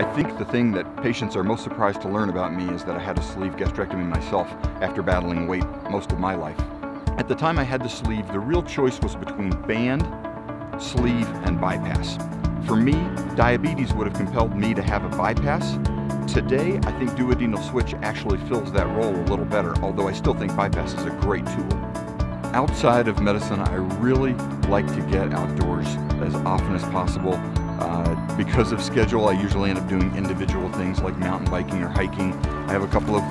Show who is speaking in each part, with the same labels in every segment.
Speaker 1: I think the thing that patients are most surprised to learn about me is that I had a sleeve gastrectomy myself after battling weight most of my life. At the time I had the sleeve, the real choice was between band, sleeve, and bypass. For me, diabetes would have compelled me to have a bypass. Today, I think duodenal switch actually fills that role a little better, although I still think bypass is a great tool. Outside of medicine, I really like to get outdoors as often as possible. Because of schedule, I usually end up doing individual things like mountain biking or hiking. I have a couple of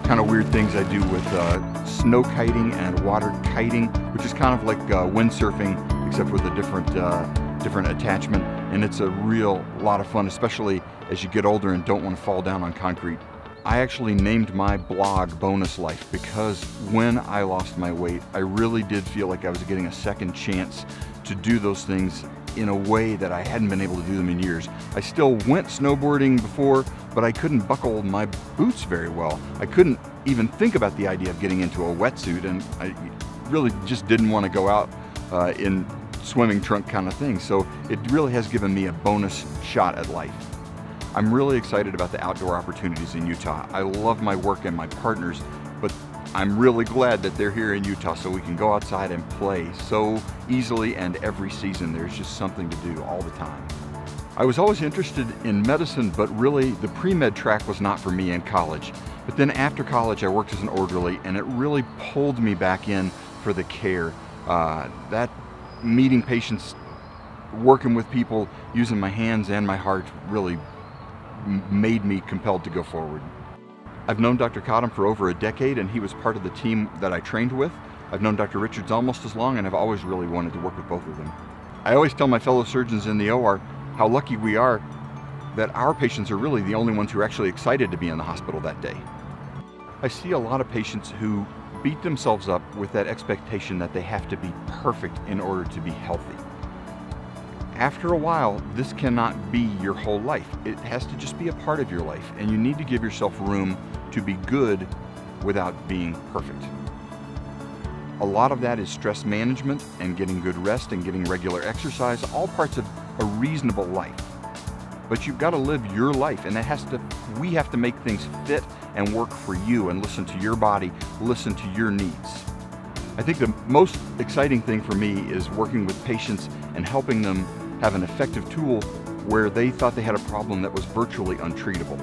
Speaker 1: kind of weird things I do with snow kiting and water kiting, which is kind of like windsurfing, except with a different attachment. And it's a real lot of fun, especially as you get older and don't want to fall down on concrete. I actually named my blog Bonus Life because when I lost my weight, I really did feel like I was getting a second chance to do those things in a way that I hadn't been able to do them in years. I still went snowboarding before, but I couldn't buckle my boots very well. I couldn't even think about the idea of getting into a wetsuit, and I really just didn't want to go out in swimming trunk kind of thing. So it really has given me a bonus shot at life. I'm really excited about the outdoor opportunities in Utah. I love my work and my partners, but I'm really glad that they're here in Utah so we can go outside and play so easily, and every season there's just something to do all the time. I was always interested in medicine, but really the pre-med track was not for me in college. But then after college I worked as an orderly, and it really pulled me back in for the care. That meeting patients, working with people, using my hands and my heart really made me compelled to go forward. I've known Dr. Cottom for over a decade, and he was part of the team that I trained with. I've known Dr. Richards almost as long, and I've always really wanted to work with both of them. I always tell my fellow surgeons in the OR how lucky we are that our patients are really the only ones who are actually excited to be in the hospital that day. I see a lot of patients who beat themselves up with that expectation that they have to be perfect in order to be healthy. After a while, this cannot be your whole life. It has to just be a part of your life, and you need to give yourself room to be good without being perfect. A lot of that is stress management and getting good rest and getting regular exercise, all parts of a reasonable life. But you've got to live your life, and we have to make things fit and work for you and listen to your body, listen to your needs. I think the most exciting thing for me is working with patients and helping them have an effective tool where they thought they had a problem that was virtually untreatable.